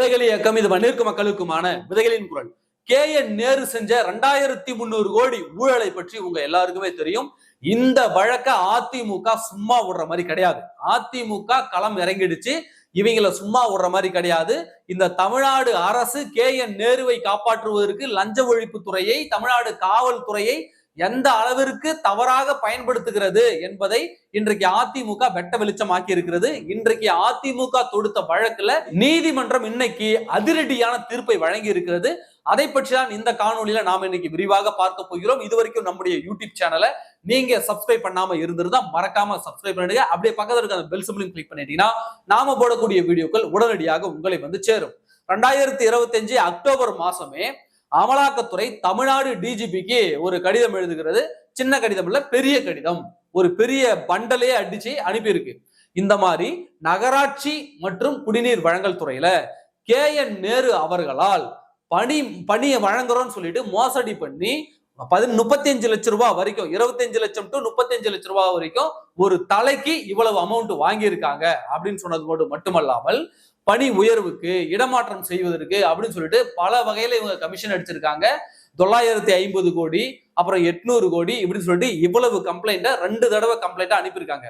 விதைகள் இயக்கம் இது மண்ணிற்கு மக்களுக்குமான விதைகளின் குரல். KN நேரு செஞ்ச 2300 கோடி ஊழலை பற்றி உங்க எல்லாருக்குமே தெரியும். இந்த வழக்க அதிமுக சும்மா விடுற மாதிரி கிடையாது. அதிமுக களம் இறங்கிடுச்சு. இவங்கள சும்மா விடுற மாதிரி கிடையாது. இந்த தமிழ்நாடு அரசு KN நேருவை காப்பாற்றுவதற்கு லஞ்ச ஒழிப்பு துறையை, தமிழ்நாடு காவல்துறையை எந்த அளவிற்கு தவறாக பயன்படுத்துகிறது என்பதை இன்றைக்கு அதிமுக வெட்ட வெளிச்சமாக்கி இருக்கிறது. இன்றைக்கு அதிமுக தொடுத்த வழக்குல நீதிமன்றம் இன்னைக்கு அதிரடியான தீர்ப்பை வழங்கி இருக்கிறது. அதை பற்றி தான் இந்த காணொலியில நாம இன்னைக்கு விரிவாக பார்க்க போகிறோம். இதுவரைக்கும் நம்முடைய யூடியூப் சேனலை நீங்க சப்ஸ்கிரைப் பண்ணாம இருந்திருந்தா மறக்காம சப்ஸ்கிரைப் பண்ணிடுங்க. அப்படியே பக்கத்துல இருக்க அந்த பெல் சிம்பலையும் கிளிக் பண்ணிட்டீங்கன்னா நாம போடக்கூடிய வீடியோக்கள் உடனடியாக உங்களை வந்து சேரும். 2025 அக்டோபர் மாசமே அமலாக்கத்துறை தமிழ்நாடு டிஜிபிக்கு ஒரு கடிதம் எழுதுகிறது. சின்ன கடிதம் இல்ல, பெரிய கடிதம். ஒரு பெரிய பண்டலே அடிச்சு அனுப்பியிருக்கு. இந்த மாதிரி நகராட்சி மற்றும் குடிநீர் வழங்கல் துறையில KN நேரு அவர்களால் பணியை வழங்குறோம்னு சொல்லிட்டு மோசடி பண்ணி 35 லட்சம் ரூபாய் வரைக்கும், 25 லட்சம் டு 35 லட்சம் ரூபாய் வரைக்கும் ஒரு தலைக்கு இவ்வளவு அமௌண்ட் வாங்கியிருக்காங்க அப்படின்னு சொன்னது மட்டுமல்லாமல் பணி உயர்வுக்கு, இடமாற்றம் செய்வதற்கு அப்படின்னு சொல்லிட்டு பல வகையில இவங்க கமிஷன் அடிச்சிருக்காங்க. 950 கோடி, அப்புறம் 800 கோடி இப்படின்னு சொல்லிட்டு இவ்வளவு கம்ப்ளைண்ட 2 தடவை கம்ப்ளைண்ட் அனுப்பியிருக்காங்க.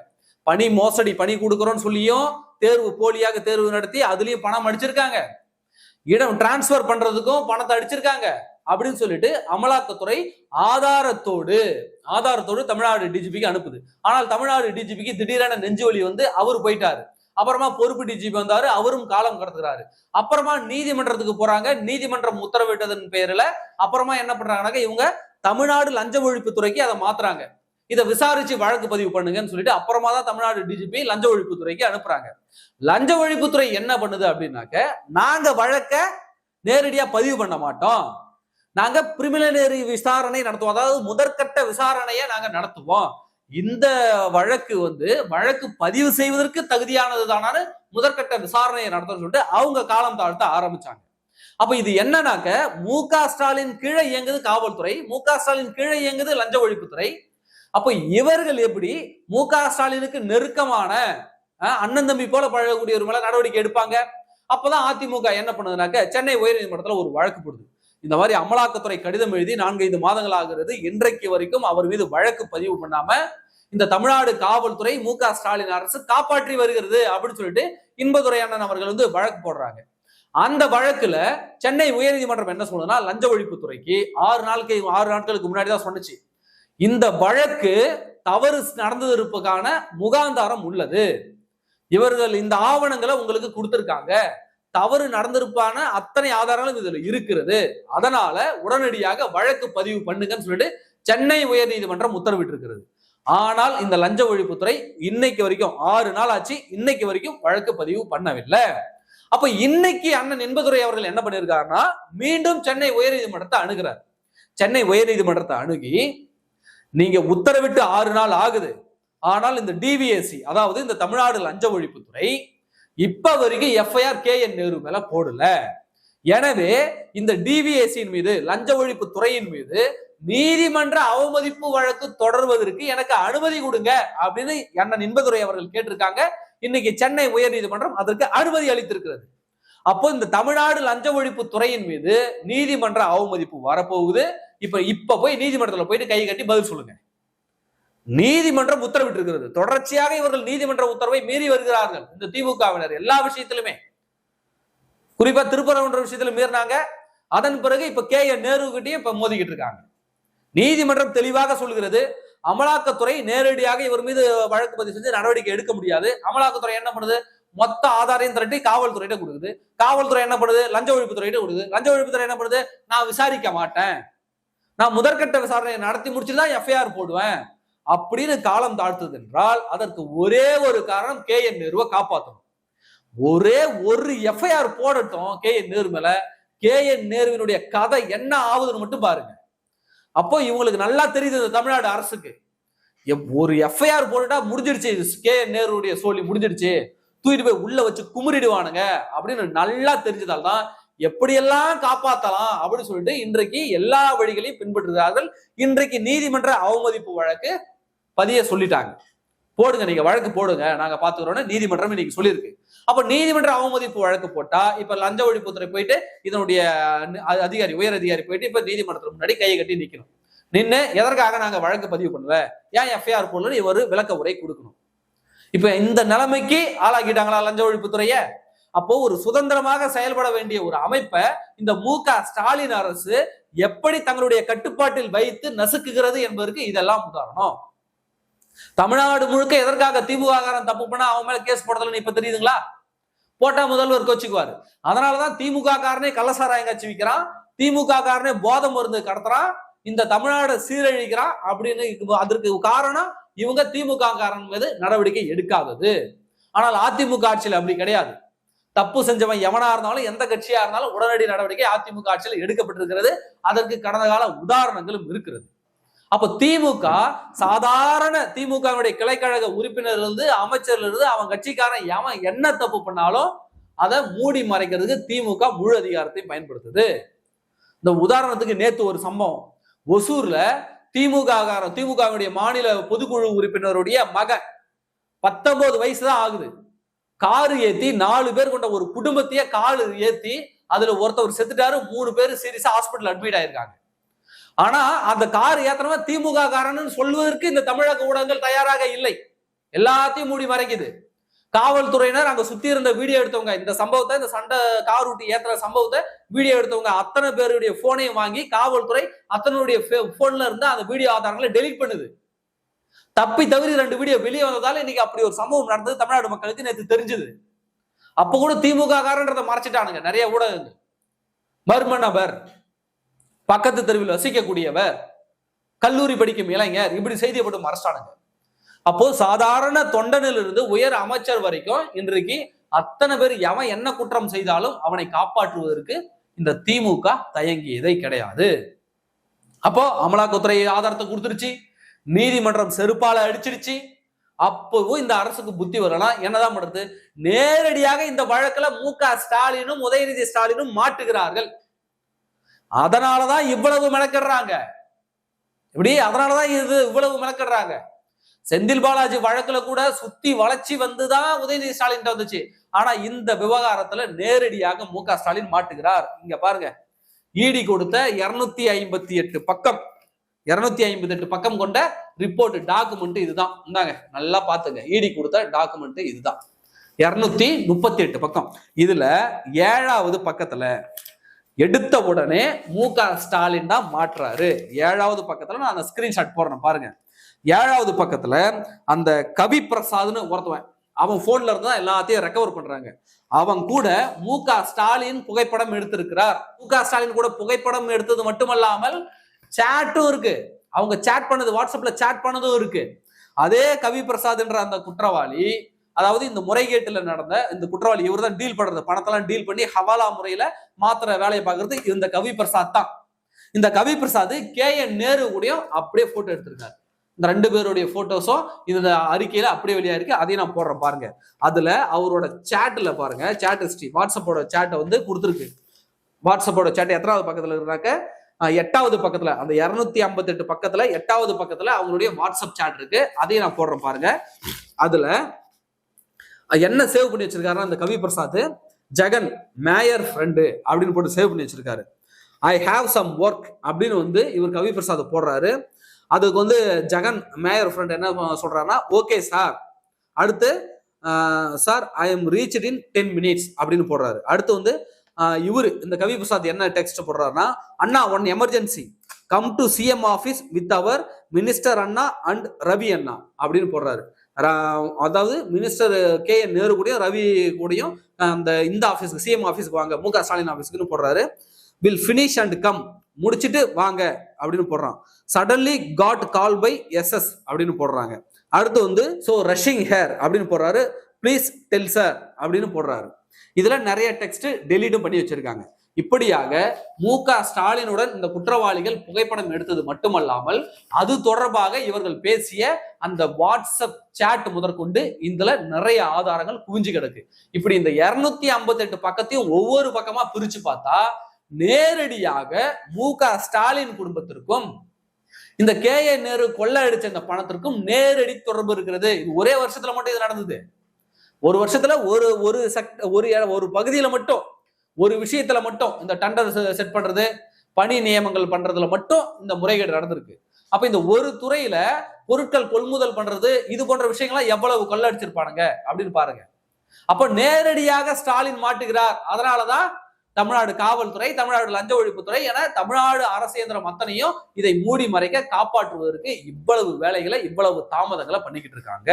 பணி மோசடி, பணி கொடுக்குறோம்னு சொல்லியும் தேர்வு போலியாக தேர்வு நடத்தி அதுலயும் பணம் அடிச்சிருக்காங்க. இடம் டிரான்ஸ்பர் பண்றதுக்கும் பணத்தை அடிச்சிருக்காங்க அப்படின்னு சொல்லிட்டு அமலாக்கத்துறை ஆதாரத்தோடு தமிழ்நாடு டிஜிபிக்கு அனுப்புது. ஆனால் தமிழ்நாடு டிஜிபிக்கு திடீரான நெஞ்சு வலி வந்து அவர் போயிட்டாரு. அப்புறமா பொறுப்பு டிஜிபி வந்தாரு, அவரும் காலம் கடத்துறாரு. அப்புறமா நீதிமன்றத்துக்கு போறாங்க. நீதிமன்றம் உத்தரவிட்டதன் பேர்ல அப்புறமா என்ன பண்றாங்கன்னா இவங்க தமிழ்நாடு லஞ்ச ஒழிப்பு துறைக்கு அதை மாத்துறாங்க. இதை விசாரிச்சு வழக்கு பதிவு பண்ணுங்கன்னு சொல்லிட்டு அப்புறமா தான் தமிழ்நாடு டிஜிபி லஞ்ச ஒழிப்பு துறைக்கு அனுப்புறாங்க. லஞ்ச ஒழிப்புத்துறை என்ன பண்ணுது அப்படின்னாக்க, நாங்க வழக்க நேரடியா பதிவு பண்ண மாட்டோம், நாங்க பிரிமினரி விசாரணை நடத்துவோம், அதாவது முதற்கட்ட விசாரணையை நாங்க நடத்துவோம். இந்த வழக்கு பதிவு செய்வதற்கு தகுதியானது தானு முதற்கட்ட விசாரணையை நடத்த சொல்லிட்டு அவங்க காலம் தாழ்த்த ஆரம்பிச்சாங்க. அப்ப இது என்னன்னாக்க, MK ஸ்டாலின் கீழே இயங்குது காவல்துறை, MK ஸ்டாலின் கீழே இயங்குது லஞ்ச ஒழிப்புத்துறை. அப்ப இவர்கள் எப்படி MK ஸ்டாலினுக்கு நெருக்கமான அண்ணன் தம்பி போல பழகக்கூடிய ஒரு மேல நடவடிக்கை எடுப்பாங்க? அப்பதான் அதிமுக என்ன பண்ணுதுனாக்க, சென்னை உயர்நீதிமன்றத்துல ஒரு வழக்கு போடுது. இந்த மாதிரி அமலாக்கத்துறை கடிதம் எழுதி 4-5 மாதங்கள் ஆகிறது, இன்றைக்கு வரைக்கும் அவர் மீது வழக்கு பதிவு பண்ணாம இந்த தமிழ்நாடு காவல்துறை MK ஸ்டாலின் அரசு காப்பாற்றி வருகிறது அப்படின்னு சொல்லிட்டு இன்பதுரை அண்ணன் அவர்கள் வந்து வழக்கு போடுறாங்க. அந்த வழக்குல சென்னை உயர்நீதிமன்றம் என்ன சொல்லுதுன்னா, லஞ்ச ஒழிப்புத்துறைக்கு 6 நாட்களுக்கு முன்னாடி தான் சொன்னுச்சு, இந்த வழக்கு தவறு நடந்ததற்கான முகாந்தாரம் உள்ளது, இவர்கள் இந்த ஆவணங்களை உங்களுக்கு கொடுத்திருக்காங்க, தவறு நடந்திருப்பான அத்தனை ஆதாரங்களும் இதுல இருக்கிறது, அதனால உடனடியாக வழக்கு பதிவு பண்ணுங்கன்னு சொல்லிட்டு சென்னை உயர்நீதிமன்றம் உத்தரவிட்டு இருக்கிறது. ஆனால் இந்த லஞ்ச ஒழிப்புத்துறை இன்னைக்கு வரைக்கும் 6 நாள் ஆச்சு, இன்னைக்கு வரைக்கும் வழக்கு பதிவு பண்ணவில்லை. அப்ப இன்னைக்கு அண்ணன் இன்பதுரை அவர்கள் என்ன பண்ணிருக்காருன்னா, மீண்டும் சென்னை உயர்நீதிமன்றத்தை அணுகிறார். சென்னை உயர்நீதிமன்றத்தை அணுகி, நீங்க உத்தரவிட்டு 6 நாள் ஆகுது, ஆனால் இந்த டிவிஎஸ்சி, அதாவது இந்த தமிழ்நாடு லஞ்ச ஒழிப்புத்துறை இப்ப வரைக்கும் FIR KN நேரு மேல போடல. எனவே இந்த டிவிஎஸ்சியின் மீது, லஞ்ச ஒழிப்பு துறையின் மீது நீதிமன்ற அவமதிப்பு வழக்கு தொடர்வதற்கு எனக்கு அனுமதி கொடுங்க அப்படின்னு அண்ணன் இன்பதுரை அவர்கள் கேட்டிருக்காங்க. இன்னைக்கு சென்னை உயர்நீதிமன்றம் அதற்கு அனுமதி அளித்திருக்கிறது. அப்போ இந்த தமிழ்நாடு லஞ்ச ஒழிப்பு துறையின் மீது நீதிமன்ற அவமதிப்பு வரப்போகுது. இப்ப போய் நீதிமன்றத்துல போயிட்டு கை கட்டி பதில் சொல்லுங்க. நீதிமன்றம் உத்தரவிட்டு இருக்கிறது. தொடர்ச்சியாக இவர்கள் நீதிமன்ற உத்தரவை மீறி வருகிறார்கள். இந்த திமுகவினர் எல்லா விஷயத்திலுமே, குறிப்பா திருப்பரங்குன்ற விஷயத்துல மீறினாங்க. அதன் பிறகு இப்ப KN நேரு கிட்டயும் இப்ப மோதிக்கிட்டு இருக்காங்க. நீதிமன்றம் தெளிவாக சொல்கிறது, அமலாக்கத்துறை நேரடியாக இவர் மீது வழக்கு பதிவு செஞ்சு நடவடிக்கை எடுக்க முடியாது. அமலாக்கத்துறை என்ன பண்ணுது, மொத்த ஆதாரையும் திரட்டி காவல்துறையிட்ட கொடுக்குது. காவல்துறை என்ன பண்ணுது, லஞ்ச ஒழிப்புத்துறையிட்ட கொடுக்குது. லஞ்ச ஒழிப்புத்துறை என்ன பண்ணுது, நான் விசாரிக்க மாட்டேன், நான் முதற்கட்ட விசாரணையை நடத்தி முடிச்சுட்டு தான் FIR போடுவேன் அப்படின்னு காலம் தாழ்த்துது என்றால் அதற்கு ஒரே ஒரு காரணம், KN நேருவை காப்பாற்றணும். ஒரே ஒரு FIR போடட்டும் KN நேரு மேல. KN நேருவினுடைய கதை என்ன ஆகுதுன்னு மட்டும் பாருங்க. அப்போ இவங்களுக்கு நல்லா தெரியுது, தமிழ்நாடு அரசுக்கு ஒரு FIR போட்டுட்டா முடிஞ்சிடுச்சு, KN நேருடைய சோழி முடிஞ்சிடுச்சு, தூக்கிட்டு போய் உள்ள வச்சு குமுறிடுவானுங்க அப்படின்னு நல்லா தெரிஞ்சதால் தான் எப்படியெல்லாம் காப்பாத்தலாம் அப்படின்னு சொல்லிட்டு இன்றைக்கு எல்லா வழிகளையும் பின்பற்றுகிறார்கள். இன்றைக்கு நீதிமன்ற அவமதிப்பு வழக்கு பதிய சொல்லிட்டாங்க. போடுங்க, நீங்க வழக்கு போடுங்க, நாங்க பாத்துக்கிறோம்னு நீதிமன்றம் இன்னைக்கு சொல்லியிருக்கு. அப்ப நீதிமன்ற அவமதிப்பு வழக்கு போட்டா இப்ப லஞ்ச ஒழிப்புத்துறை போயிட்டு இதனுடைய அதிகாரி, உயர் அதிகாரி போயிட்டு இப்ப நீதிமன்றத்துக்கு முன்னாடி கையை கட்டி நிக்கணும். நின்று எதற்காக நாங்க வழக்கு பதிவு பண்ணல, ஏன் எஃப்ஐஆர் போடலன்னு இவர் விளக்க உரை கொடுக்கணும். இப்ப இந்த நிலைமைக்கு ஆளாக்கிட்டாங்களா லஞ்ச ஒழிப்புத்துறைய? அப்போ ஒரு சுதந்திரமாக செயல்பட வேண்டிய ஒரு அமைப்பை இந்த மு.க. ஸ்டாலின் அரசு எப்படி தங்களுடைய கட்டுப்பாட்டில் வைத்து நசுக்குகிறது என்பதற்கு இதெல்லாம் உதாரணம். தமிழ்நாடு முழுக்க எதற்காக திமுக தப்பு பண்ணா அவன் மேல கேஸ் போடுறதுன்னு இப்ப தெரியுதுங்களா? போட்டா முதல்வர் கோச்சுக்குவாரு. அதனாலதான் திமுக காரனே கள்ளசாராயம் காட்சி விற்கிறான், திமுக காரனே போதை மருந்து கடத்துறான், இந்த தமிழ்நாடு சீரழிக்கிறான் அப்படின்னு. அதற்கு காரணம் இவங்க திமுக காரன் மீது நடவடிக்கை எடுக்காதது. ஆனால் அதிமுக ஆட்சியில் அப்படி கிடையாது. தப்பு செஞ்சவன் எவனா இருந்தாலும் எந்த கட்சியா இருந்தாலும் உடனடி நடவடிக்கை அதிமுக ஆட்சியில் எடுக்கப்பட்டிருக்கிறது. அதற்கு கடந்த கால உதாரணங்களும் இருக்கிறது. அப்ப திமுக சாதாரண திமுக கிளைக்கழக உறுப்பினர்ல இருந்து அமைச்சர்ல இருந்து அவன் கட்சிக்காரன் எவன் என்ன தப்பு பண்ணாலும் அதை மூடி மறைக்கிறதுக்கு திமுக முழு அதிகாரத்தையும் பயன்படுத்துது. இந்த உதாரணத்துக்கு நேத்து ஒரு சம்பவம், ஒசூர்ல திமுக மாநில பொதுக்குழு உறுப்பினருடைய மகன் 19 வயசு தான் ஆகுது, காரு ஏத்தி 4 பேர் கொண்ட ஒரு குடும்பத்தையே காரு ஏத்தி அதுல ஒருத்தவர் செத்துட்டாரு, 3 பேர் சீரியஸா ஹாஸ்பிட்டல் அட்மிட் ஆயிருக்காங்க. ஆனா அந்த கார் ஏத்தனவன் திமுக காரன்னு சொல்வதற்கு இந்த தமிழக ஊடகங்கள் தயாராக இல்லை. எல்லாத்தையும் மூடி மறைக்குது. காவல்துறையினர் அங்க சுத்தி இருந்த வீடியோ எடுத்தவங்க இந்த சம்பவத்தை, இந்த சண்டை கார் ஊட்டி ஏத்துற சம்பவத்தை வீடியோ எடுத்தவங்க அத்தனை பேருடைய போனையும் வாங்கி காவல்துறை அத்தனுடைய போன்ல இருந்து அந்த வீடியோ ஆதாரங்களை டெலீட் பண்ணுது. தப்பி தவறி 2 வீடியோ வெளியே வந்ததால இன்னைக்கு அப்படி ஒரு சம்பவம் நடந்தது தமிழ்நாடு மக்களுக்கு நேற்று தெரிஞ்சது. அப்ப கூட திமுக காரன்றதை மறைச்சிட்டானுங்க நிறைய ஊடகங்கள். மர்ம நபர், பக்கத்து தெருவில் வசிக்கக்கூடியவர், கல்லூரி படிக்கும் இளைஞர், இப்படி செய்தியை போட்டு மறைச்சிட்டானுங்க. அப்போ சாதாரண தொண்டனில் இருந்து உயர் அமைச்சர் வரைக்கும் இன்றைக்கு அத்தனை பேர் எவன் என்ன குற்றம் செய்தாலும் அவனை காப்பாற்றுவதற்கு இந்த திமுக தயங்கியதை கிடையாது. அப்போ அமலாக்கத்துறை ஆதாரத்தை கொடுத்துருச்சு, நீதிமன்றம் செருப்பால அடிச்சிருச்சு. அப்பவும் இந்த அரசுக்கு புத்தி வரலாம். என்னதான் பண்றது? நேரடியாக இந்த வழக்குல மு.க. ஸ்டாலினும் உதயநிதி ஸ்டாலினும் மாட்டுகிறார்கள். அதனாலதான் இவ்வளவு மெனக்கிடுறாங்க. இப்படி அதனாலதான் இது இவ்வளவு மெனக்கிடுறாங்க. செந்தில் பாலாஜி வழக்குல கூட சுத்தி வளைச்சி வந்துதான் உதயநிதி ஸ்டாலின் வந்துச்சு. ஆனா இந்த விவகாரத்துல நேரடியாக மு.க. ஸ்டாலின் மாட்டுகிறார். இங்க பாருங்க, இடி கொடுத்த 258 பக்கம் 258 பக்கம் கொண்ட ரிப்போர்ட் டாக்குமெண்ட் இதுதான். இந்தாங்க நல்லா பாத்துங்க, இடி கொடுத்த டாக்குமெண்ட் இதுதான் 238 பக்கம். இதுல 7வது பக்கத்துல எடுத்த உடனே மு.க. ஸ்டாலின் தான் மாற்றுறாரு. 7வது பக்கத்துல நான் அந்த ஸ்கிரீன்ஷாட் போடுறேன் பாருங்க. 7வது பக்கத்துல அந்த கவி பிரசாத்னு ஒருத்தவன், அவன் போன்ல இருந்து தான் எல்லாத்தையும் ரெக்கவர் பண்றாங்க. அவன் கூட மு.க. ஸ்டாலின் புகைப்படம் எடுத்திருக்கிறார். மு.க. ஸ்டாலின் கூட புகைப்படம் எடுத்தது மட்டுமல்லாமல் சாட்டும் இருக்கு. அவங்க சாட் பண்ணது, வாட்ஸ்அப்ல சாட் பண்ணதும் இருக்கு. அதே கவி பிரசாத் என்ற அந்த குற்றவாளி, அதாவது இந்த முறைகேட்டுல நடந்த இந்த குற்றவாளி, இவர் தான் டீல் பண்றது, பணத்தெல்லாம் டீல் பண்ணி ஹவாலா முறையில மாத்திர வேலையை பார்க்கறது இந்த கவி பிரசாத் தான். இந்த கவி பிரசாத் KN நேரு கூடயும் அப்படியே போட்டோ எடுத்திருக்காரு. இந்த 2 பேருடைய போட்டோஸும் இந்த அறிக்கையில அப்படியே வெளியா இருக்கு. அதையும் நான் போடுறேன் பாருங்க. அதுல அவரோட சாட்ல பாருங்க, சாட் ஹிஸ்டரி, வாட்ஸ்அப்போட சாட்டை வந்து கொடுத்துருக்கு. வாட்ஸ்அப்போட சாட் எத்தனாவது பக்கத்துல இருந்தாக்க 8வது பக்கத்துல, அந்த 258 பக்கத்துல 8வது பக்கத்துல அவங்களுடைய வாட்ஸ்அப் சாட் இருக்கு. அதையும் நான் போடுறேன் பாருங்க. அதுல என்ன சேவ் பண்ணி வச்சிருக்காருன்னா, அந்த கவி பிரசாத் ஜெகன் மேயர் ஃப்ரெண்டு அப்படின்னு போட்டு சேவ் பண்ணி வச்சிருக்காரு. ஐ ஹாவ் சம் ஒர்க் அப்படின்னு வந்து இவர் கவி பிரசாத் போடுறாரு. அதுக்கு வந்து ஜெகன் மேயர் ஃப்ரெண்ட் என்ன சொல்றாருன்னா, ஓகே சார், அடுத்து sir I am reached in 10 minutes அப்படின்னு போடுறாரு. அடுத்து வந்து இவரு இந்த கவி பிரசாத் என்ன டெக்ஸ்ட் போடுறாருன்னா, அண்ணா one emergency come to CM office with our minister அண்ணா அண்ட் ரவி அண்ணா அப்படின்னு போடுறாரு. அதாவது மினிஸ்டர் KN நேரு கூடயும் ரவி கூடயும் இந்த ஆஃபீஸ்க்கு, சிஎம் ஆஃபீஸ்க்கு வாங்க, மு.க. ஸ்டாலின் ஆஃபீஸ்க்குன்னு போடுறாரு. வில் ஃபினிஷ் அண்ட் கம், முடிச்சிட்டு வாங்க அப்படின்னு போடுறான். Suddenly got call by SS அப்படின்னு போடுறாங்க. அடுத்து வந்து சோ ரஷிங் ஹேர் அப்படின்னு போடுறாரு. ப்ளீஸ் டெல் சார் அப்படின்னு போடுறாரு. இதுல நிறைய டெக்ஸ்ட் டெலீட்டும் பண்ணி வச்சிருக்காங்க. இப்படியாக மு.க. ஸ்டாலினுடன் இந்த குற்றவாளிகள் புகைப்படம் எடுத்தது மட்டுமல்லாமல் அது தொடர்பாக இவர்கள் பேசிய அந்த வாட்ஸ்அப் சாட் முதற்கொண்டு இதுல நிறைய ஆதாரங்கள் குவிஞ்சு கிடக்கு. இப்படி இந்த 258 பக்கத்தையும் ஒவ்வொரு பக்கமா பிரிச்சு பார்த்தா நேரடியாக மு.க. ஸ்டாலின் குடும்பத்திற்கும் இந்த KN நேரு கொள்ளை அடிச்ச இந்த பணத்திற்கும் நேரடி தொடர்பு இருக்கிறது. இது ஒரே வருஷத்துல மட்டும் இது நடந்தது. ஒரு வருஷத்துல ஒரு பகுதியில மட்டும், ஒரு விஷயத்துல மட்டும், இந்த டெண்டர் செட் பண்றது, பணி நியமனங்கள் பண்றதுல மட்டும் இந்த முறைகேடு நடந்திருக்கு. அப்ப இந்த ஒரு துறையில பொருட்கள் கொள்முதல் பண்றது, இது போன்ற விஷயங்கள்லாம் எவ்வளவு கொள்ளடிச்சிருப்பானுங்க அப்படின்னு பாருங்க. அப்ப நேரடியாக ஸ்டாலின் மாட்டுகிறார். அதனாலதான் தமிழ்நாடு காவல்துறை, தமிழ்நாடு லஞ்ச ஒழிப்புத்துறை என தமிழ்நாடு அரசியந்திரம் அத்தனையும் இதை மூடி மறைக்க, காப்பாற்றுவதற்கு இவ்வளவு வேலைகளை, இவ்வளவு தாமதங்களை பண்ணிக்கிட்டு இருக்காங்க.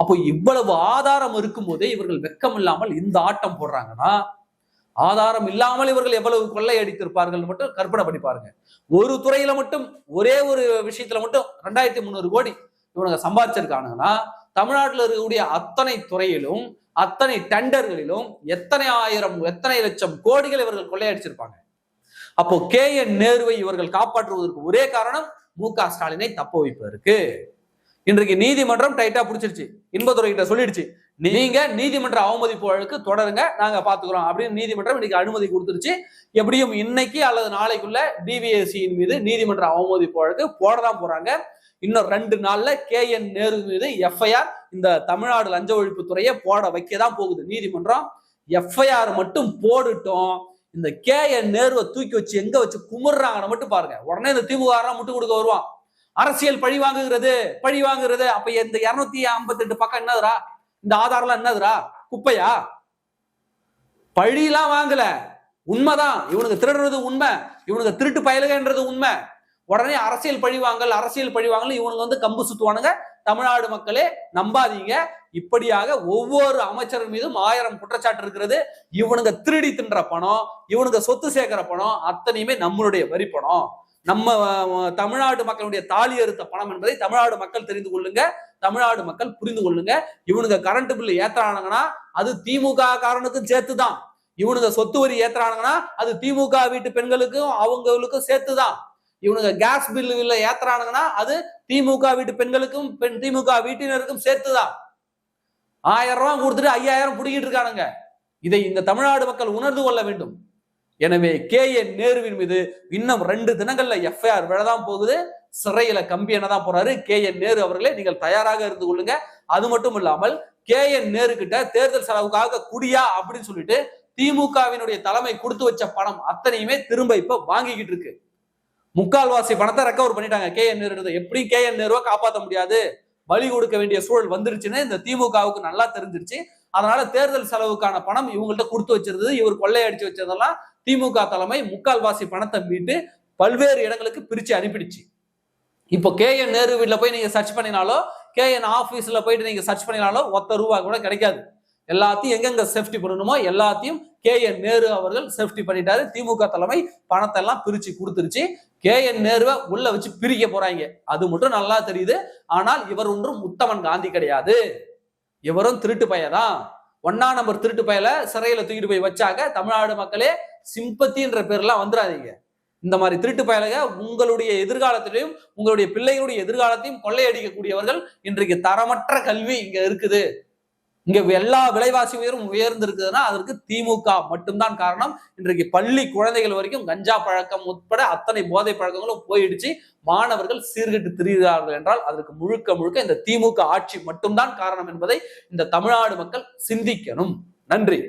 அப்போ இவ்வளவு ஆதாரம் இருக்கும் போதே இவர்கள் வெக்கம் இல்லாமல் இந்த ஆட்டம் போடுறாங்கன்னா, ஆதாரம் இல்லாமல் இவர்கள் எவ்வளவு கொள்ளை அடித்திருப்பார்கள் மட்டும் கற்பனை பண்ணி பாருங்க. ஒரு துறையில மட்டும், ஒரே ஒரு விஷயத்துல மட்டும் 2300 கோடி இவனுங்க சம்பாதிச்சிருக்கானுங்கன்னா, தமிழ்நாட்டில் இருக்கக்கூடிய அத்தனை துறையிலும், அத்தனை டெண்டர்களிலும் எத்தனை ஆயிரம், எத்தனை லட்சம் கோடிகள் இவர்கள் கொள்ளையடிச்சிருப்பாங்க. அப்போ KN நேருவை இவர்கள் காப்பாற்றுவதற்கு ஒரே காரணம் MK ஸ்டாலினை தப்ப வைப்பதற்கு. இன்றைக்கு நீதிமன்றம் டைட்டா பிடிச்சிருச்சு. இன்பதுரை கிட்ட சொல்லிடுச்சு, நீங்க நீதிமன்ற அவமதிப்பு வழக்கு தொடருங்க, நாங்க பாத்துக்கிறோம் அப்படின்னு நீதிமன்றம் இன்னைக்கு அனுமதி கொடுத்துருச்சு. எப்படியும் இன்னைக்கு அல்லது நாளைக்குள்ள DVACயின் மீது நீதிமன்ற அவமதிப்பு வழக்கு போடதான் போறாங்க. இன்னும் 2 நாள்ல KN நேரு மீது FIR இந்த தமிழ்நாடு லஞ்ச ஒழிப்பு துறையை போட வைக்கதான் போகுது நீதிமன்றம். FIR மட்டும் போட்டுட்டோம், இந்த KN நேருவை தூக்கி வச்சு எங்க வச்சு குமுறாங்கன்னு மட்டும் பாருங்க. உடனே இந்த திமுக முட்டு கொடுக்க வருவான். அரசியல் பழி வாங்குகிறது. அப்ப இந்த 258 பக்கம் என்னதுரா? இந்த ஆதாரம் என்னதுரா? குப்பையா? பழிலாம் வாங்கல, உண்மைதான். இவனுக்கு திருடுறது உண்மை, இவனுக்கு திருட்டு பயலுகன்றது உண்மை. உடனே அரசியல் பழிவாங்கல் இவனுங்க கம்பு சுத்துவானுங்க. தமிழ்நாடு மக்களே நம்பாதீங்க. இப்படியாக ஒவ்வொரு அமைச்சர் மீதும் 1000 குற்றச்சாட்டு இருக்கிறது. இவனுங்க திருடி தின்ற பணம், இவனுங்க சொத்து சேர்க்கிற பணம் அத்தனையுமே நம்மளுடைய வரி பணம். நம்ம தமிழ்நாடு மக்களுடைய தாலி அறுத்த பணம் என்பதை தமிழ்நாடு மக்கள் தெரிந்து கொள்ளுங்க, தமிழ்நாடு மக்கள் புரிந்து கொள்ளுங்க. இவனுங்க கரண்ட் பில் ஏத்துறானுங்கன்னா அது திமுக காரனுக்கும் சேர்த்துதான். இவனுங்க சொத்து வரி ஏத்துறானுங்கன்னா அது திமுக வீட்டு பெண்களுக்கும் அவங்களுக்கும் சேர்த்துதான். இவனுங்க கேஸ் பில்லுல ஏத்துறானுங்கன்னா அது திமுக வீட்டு பெண்களுக்கும் திமுக வீட்டினருக்கும் சேர்த்துதான். 1000 ரூபாய் கொடுத்துட்டு 5000 புடிக்கிட்டு இருக்கானுங்க. இதை இந்த தமிழ்நாடு மக்கள் உணர்ந்து கொள்ள வேண்டும். எனவே KN நேருவின் மீது இன்னும் 2 தினங்கள்ல FIR விழதான் போகுது. சிறையில கம்பி என்னதான் போறாரு KN நேரு அவர்களே, நீங்கள் தயாராக இருந்து கொள்ளுங்க. அது மட்டும் இல்லாமல் KN நேரு கிட்ட தேர்தல் செலவுக்காக குடியா அப்படின்னு சொல்லிட்டு திமுகவினுடைய தலைமை கொடுத்து வச்ச பணம் அத்தனையுமே திரும்ப இப்ப வாங்கிக்கிட்டு இருக்கு. முக்கால்வாசி பணத்தை ரெக்கவர் பண்ணிட்டாங்க KN நேரு. எப்படி KN நேருவை காப்பாற்ற முடியாது, பலி கொடுக்க வேண்டிய சூழல் வந்துருச்சுன்னு இந்த திமுகவுக்கு நல்லா தெரிஞ்சிருச்சு. அதனால தேர்தல் செலவுக்கான பணம் இவங்கள்ட்ட கொடுத்து வச்சிருந்தது, இவர் கொள்ளையடிச்சு வச்சதெல்லாம் திமுக தலைமை முக்கால்வாசி பணத்தை மீட்டு பல்வேறு இடங்களுக்கு பிரிச்சு அனுப்பிடுச்சு. இப்போ KN நேரு வீட்டுல போய் நீங்க சர்ச் பண்ணினாலோ, KN ஆபீஸ்ல போயிட்டு நீங்க சர்ச் பண்ணினாலோ ₹1 கூட கிடைக்காது. எல்லாத்தையும் எங்கெங்க சேஃப்டி பண்ணணுமோ எல்லாத்தையும் KN நேரு அவர்கள் சேஃப்டி பண்ணிட்டாரு. திமுக தலைமை பணத்தை எல்லாம் பிரிச்சு கொடுத்துருச்சு. KN நேருவை உள்ள வச்சு பிரிக்க போறாங்க, அது மட்டும் நல்லா தெரியுது. ஆனால் இவர் ஒன்றும் உத்தமன் காந்தி கிடையாது, இவரும் திருட்டு பையதான். 1ஆம் நம்பர் திருட்டு பையல சிறையில தூக்கிட்டு போய் வச்சாங்க. தமிழ்நாடு மக்களே சிம்பத்தின்ற பேர்லாம் வந்துடாதீங்க. இந்த மாதிரி திருட்டு பயலுக உங்களுடைய எதிர்காலத்திலையும் உங்களுடைய பிள்ளைகளுடைய எதிர்காலத்தையும் கொள்ளையடிக்கக்கூடியவர்கள். இன்றைக்கு தரமற்ற கல்வி இங்க இருக்குது, இங்க எல்லா விலைவாசி உயர்ந்து இருக்குதுன்னா அதற்கு திமுக மட்டும்தான் காரணம். இன்றைக்கு பள்ளி குழந்தைகள் வரைக்கும் கஞ்சா பழக்கம் உட்பட அத்தனை போதை பழக்கங்களும் போயிடுச்சு. மாணவர்கள் சீர்கெட்டு திரிகிறார்கள் என்றால் அதற்கு முழுக்க இந்த திமுக ஆட்சி மட்டும்தான் காரணம் என்பதை இந்த தமிழ்நாடு மக்கள் சிந்திக்கணும். நன்றி.